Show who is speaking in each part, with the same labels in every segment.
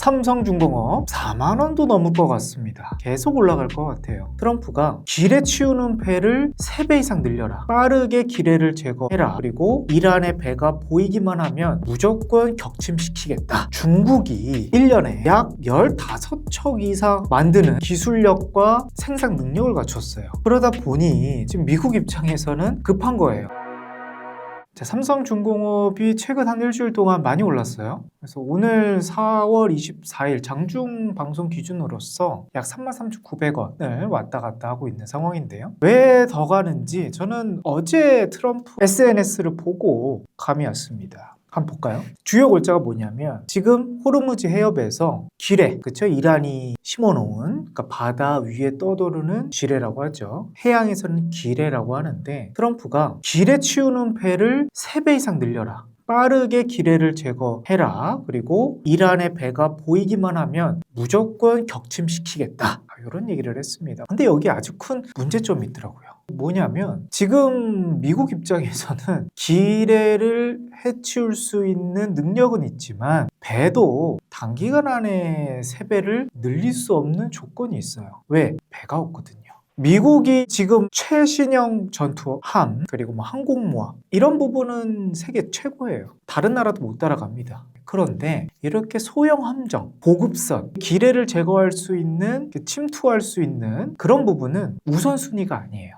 Speaker 1: 삼성중공업 4만 원도 넘을 것 같습니다. 계속 올라갈 것 같아요. 트럼프가 기뢰 치우는 배를 3배 이상 늘려라, 빠르게 기뢰를 제거해라, 그리고 이란의 배가 보이기만 하면 무조건 격침시키겠다. 중국이 1년에 약 15척 이상 만드는 기술력과 생산 능력을 갖췄어요. 그러다 보니 지금 미국 입장에서는 급한 거예요. 자, 삼성중공업이 최근 한 일주일 동안 많이 올랐어요. 그래서 오늘 4월 24일 장중 방송 기준으로서 약 33,900원을 왔다 갔다 하고 있는 상황인데요. 왜 더 가는지 저는 어제 트럼프 SNS를 보고 감이 왔습니다. 한번 볼까요? 주요 골자가 뭐냐면 지금 호르무즈 해협에서 기뢰, 그쵸? 이란이 심어놓은, 그러니까 바다 위에 떠도르는 지뢰라고 하죠. 해양에서는 기뢰라고 하는데 트럼프가 기뢰 치우는 배를 3배 이상 늘려라, 빠르게 기뢰를 제거해라, 그리고 이란의 배가 보이기만 하면 무조건 격침시키겠다, 이런 얘기를 했습니다. 근데 여기 아주 큰 문제점이 있더라고요. 뭐냐면 지금 미국 입장에서는 기뢰를 해치울 수 있는 능력은 있지만 배도 단기간 안에 3배를 늘릴 수 없는 조건이 있어요. 왜? 배가 없거든요. 미국이 지금 최신형 전투함, 그리고 항공모함, 이런 부분은 세계 최고예요. 다른 나라도 못 따라갑니다. 그런데 이렇게 소형 함정, 보급선, 기뢰를 제거할 수 있는, 침투할 수 있는 그런 부분은 우선순위가 아니에요.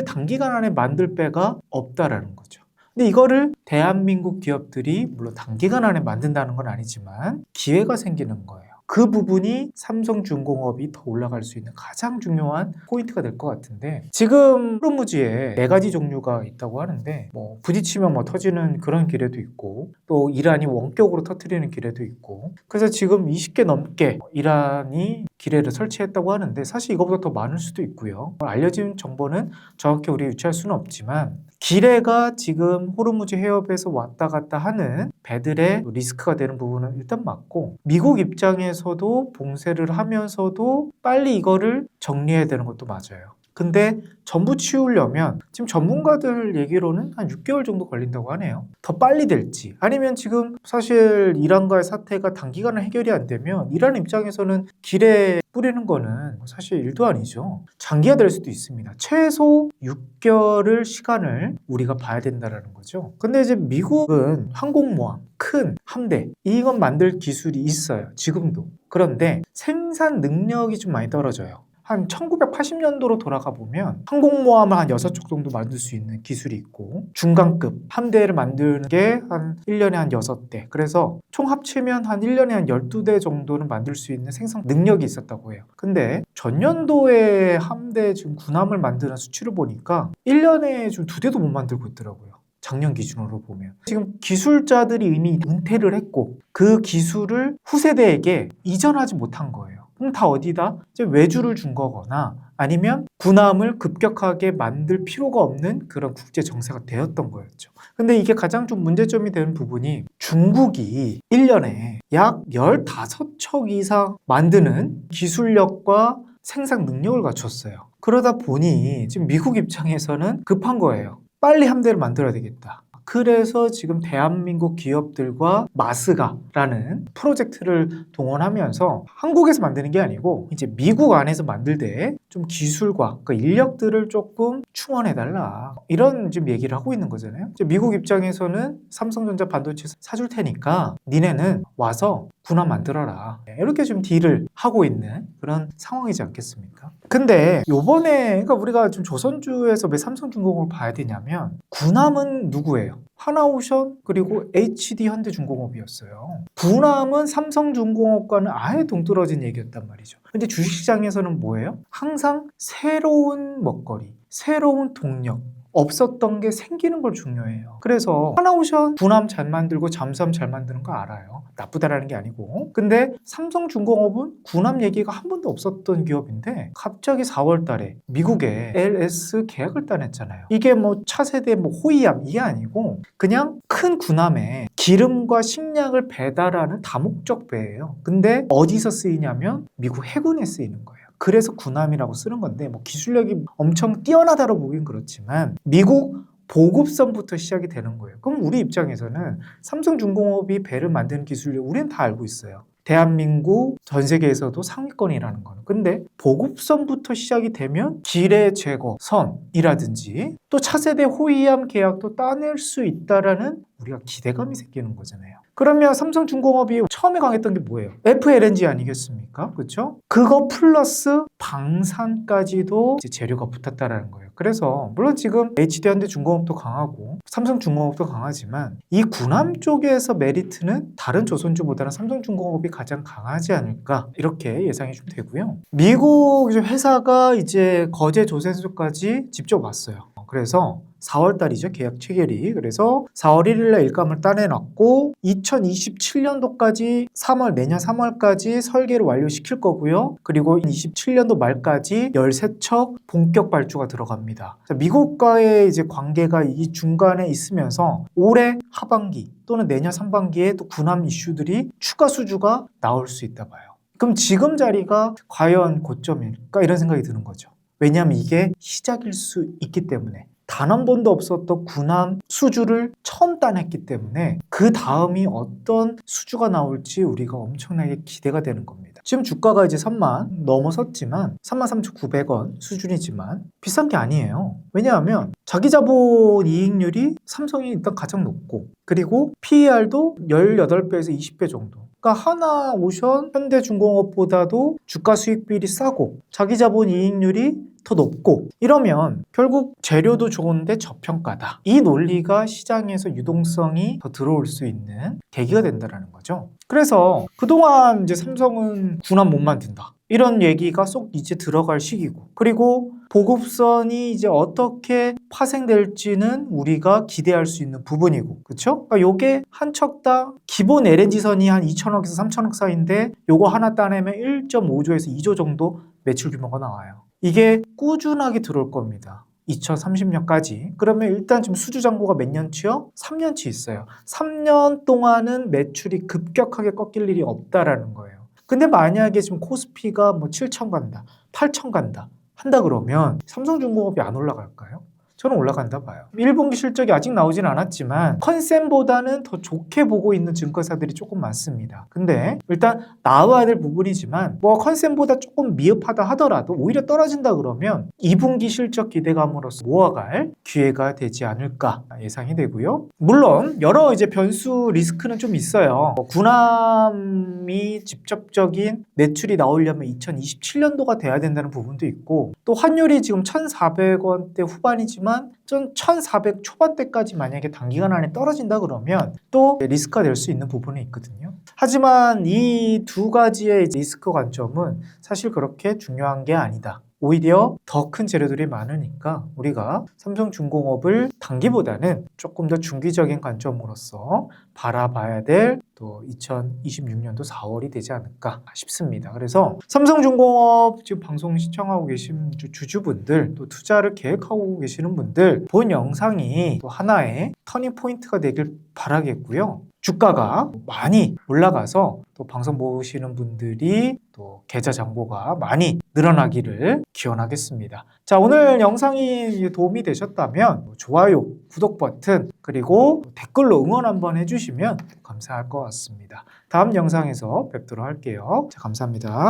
Speaker 1: 단기간 안에 만들 배가 없다라는 거죠. 근데 이거를 대한민국 기업들이 물론 단기간 안에 만든다는 건 아니지만 기회가 생기는 거예요. 그 부분이 삼성중공업이 더 올라갈 수 있는 가장 중요한 포인트가 될 것 같은데, 지금 호르무즈에 4가지 종류가 있다고 하는데 부딪히면 터지는 그런 기뢰도 있고, 또 이란이 원격으로 터뜨리는 기뢰도 있고, 그래서 지금 20개 넘게 이란이 기뢰를 설치했다고 하는데 사실 이거보다 더 많을 수도 있고요. 알려진 정보는 정확히 우리 유추할 수는 없지만 기뢰가 지금 호르무즈 해협에서 왔다 갔다 하는 배들의 리스크가 되는 부분은 일단 맞고, 미국 입장에서도 봉쇄를 하면서도 빨리 이거를 정리해야 되는 것도 맞아요. 근데 전부 치우려면 지금 전문가들 얘기로는 한 6개월 정도 걸린다고 하네요. 더 빨리 될지, 아니면 지금 사실 이란과의 사태가 단기간에 해결이 안 되면 이란 입장에서는 기뢰 뿌리는 거는 사실 일도 아니죠. 장기화될 수도 있습니다. 최소 6개월을 시간을 우리가 봐야 된다는 거죠. 근데 이제 미국은 항공모함, 큰 함대, 이건 만들 기술이 있어요. 지금도. 그런데 생산 능력이 좀 많이 떨어져요. 한 1980년도로 돌아가 보면 항공모함을 한 6척 정도 만들 수 있는 기술이 있고, 중간급 함대를 만드는 게 한 1년에 한 6대, 그래서 총 합치면 한 1년에 한 12대 정도는 만들 수 있는 생산 능력이 있었다고 해요. 근데 전년도에 함대 지금 군함을 만드는 수치를 보니까 1년에 좀 2대도 못 만들고 있더라고요. 작년 기준으로 보면. 지금 기술자들이 이미 은퇴를 했고 그 기술을 후세대에게 이전하지 못한 거예요. 그럼 다 어디다? 이제 외주를 준 거거나 아니면 군함을 급격하게 만들 필요가 없는 그런 국제 정세가 되었던 거였죠. 근데 이게 가장 좀 문제점이 되는 부분이 중국이 1년에 약 15척 이상 만드는 기술력과 생산 능력을 갖췄어요. 그러다 보니 지금 미국 입장에서는 급한 거예요. 빨리 함대를 만들어야 되겠다. 그래서 지금 대한민국 기업들과 마스가라는 프로젝트를 동원하면서 한국에서 만드는 게 아니고 이제 미국 안에서 만들되 좀 기술과 그 인력들을 조금 충원해달라, 이런 지금 얘기를 하고 있는 거잖아요. 이제 미국 입장에서는 삼성전자 반도체 사줄 테니까 니네는 와서 군함 만들어라, 이렇게 좀 딜을 하고 있는 그런 상황이지 않겠습니까? 근데 요번에 그러니까 우리가 좀 조선주에서 왜 삼성중공업을 봐야 되냐면, 군함은 누구예요? 하나오션 그리고 HD 현대중공업이었어요. 군함은 삼성중공업과는 아예 동떨어진 얘기였단 말이죠. 근데 주식시장에서는 뭐예요? 항상 새로운 먹거리, 새로운 동력, 없었던 게 생기는 걸 중요해요. 그래서 하나오션 군함 잘 만들고 잠수함 잘 만드는 거 알아요. 나쁘다라는 게 아니고. 근데 삼성중공업은 군함 얘기가 한 번도 없었던 기업인데 갑자기 4월 달에 미국에 LS 계약을 따냈잖아요. 이게 차세대 호위함 이게 아니고 그냥 큰 군함에 기름과 식량을 배달하는 다목적 배예요. 근데 어디서 쓰이냐면 미국 해군에 쓰이는 거예요. 그래서 군함이라고 쓰는 건데 기술력이 엄청 뛰어나다고 보긴 그렇지만 미국 보급선부터 시작이 되는 거예요. 그럼 우리 입장에서는 삼성중공업이 배를 만드는 기술력 우리는 다 알고 있어요. 대한민국 전 세계에서도 상위권이라는 거는. 근데 보급선부터 시작이 되면 기뢰 제거 선이라든지 또 차세대 호위함 계약도 따낼 수 있다라는 우리가 기대감이 생기는 거잖아요. 그러면 삼성중공업이 처음에 강했던 게 뭐예요? FLNG 아니겠습니까? 그렇죠? 그거 플러스 방산까지도 이제 재료가 붙었다라는 거예요. 그래서 물론 지금 HD현대중공업도 강하고 삼성중공업도 강하지만 이 군함 쪽에서 메리트는 다른 조선주보다는 삼성중공업이 가장 강하지 않을까 이렇게 예상이 좀 되고요. 미국 회사가 이제 거제 조선소까지 직접 왔어요. 그래서 4월 달이죠. 계약 체결이. 그래서 4월 1일 날 일감을 따내놨고 2027년도까지 내년 3월까지 설계를 완료시킬 거고요. 그리고 27년도 말까지 13척 본격 발주가 들어갑니다. 자, 미국과의 이제 관계가 이 중간에 있으면서 올해 하반기 또는 내년 상반기에 또 군함 이슈들이 추가 수주가 나올 수 있다 봐요. 그럼 지금 자리가 과연 고점일까? 이런 생각이 드는 거죠. 왜냐하면 이게 시작일 수 있기 때문에 단 한 번도 없었던 군함 수주를 처음 따냈기 때문에 그 다음이 어떤 수주가 나올지 우리가 엄청나게 기대가 되는 겁니다. 지금 주가가 이제 3만 넘어섰지만 33,900원 수준이지만 비싼 게 아니에요. 왜냐하면 자기 자본 이익률이 삼성이 일단 가장 높고 그리고 PER도 18배에서 20배 정도. 그러니까 하나오션, 현대중공업보다도 주가 수익비율이 싸고 자기 자본 이익률이 더 높고 이러면 결국 재료도 좋은데 저평가다. 이 논리가 시장에서 유동성이 더 들어올 수 있는 계기가 된다는 거죠. 그래서 그동안 이제 삼성은 군함 못 만든다. 이런 얘기가 쏙 이제 들어갈 시기고 그리고 보급선이 이제 어떻게 파생될지는 우리가 기대할 수 있는 부분이고 그렇죠? 그러니까 요게 한 척당 기본 LNG선이 한 2천억에서 3천억 사이인데 요거 하나 따내면 1.5조에서 2조 정도 매출 규모가 나와요. 이게 꾸준하게 들어올 겁니다. 2030년까지. 그러면 일단 지금 수주 잔고가 몇 년치요? 3년치 있어요. 3년 동안은 매출이 급격하게 꺾일 일이 없다라는 거예요. 근데 만약에 지금 코스피가 뭐 7천 간다, 8천 간다 한다 그러면 삼성중공업이 안 올라갈까요? 저는 올라간다 봐요. 1분기 실적이 아직 나오진 않았지만 컨센보다는 더 좋게 보고 있는 증권사들이 조금 많습니다. 근데 일단 나와야 될 부분이지만 뭐 컨센보다 조금 미흡하다 하더라도 오히려 떨어진다 그러면 2분기 실적 기대감으로서 모아갈 기회가 되지 않을까 예상이 되고요. 물론 여러 이제 변수 리스크는 좀 있어요. 군함이 직접적인 매출이 나오려면 2027년도가 돼야 된다는 부분도 있고 또 환율이 지금 1,400원대 후반이지만 좀 1,400 초반대까지 만약에 단기간 안에 떨어진다 그러면 또 리스크가 될 수 있는 부분이 있거든요. 하지만 이 두 가지의 리스크 관점은 사실 그렇게 중요한 게 아니다. 오히려 더 큰 재료들이 많으니까 우리가 삼성중공업을 단기보다는 조금 더 중기적인 관점으로서 바라봐야 될 또 2026년도 4월이 되지 않을까 싶습니다. 그래서 삼성중공업 지금 방송 시청하고 계신 주주분들 또 투자를 계획하고 계시는 분들 본 영상이 또 하나의 터닝 포인트가 되길 바라겠고요. 주가가 많이 올라가서 또 방송 보시는 분들이 또 계좌 잔고가 많이 늘어나기를 기원하겠습니다. 자, 오늘 영상이 도움이 되셨다면 좋아요, 구독 버튼 그리고 댓글로 응원 한번 해주시면 감사할 것 같습니다. 다음 영상에서 뵙도록 할게요. 자, 감사합니다.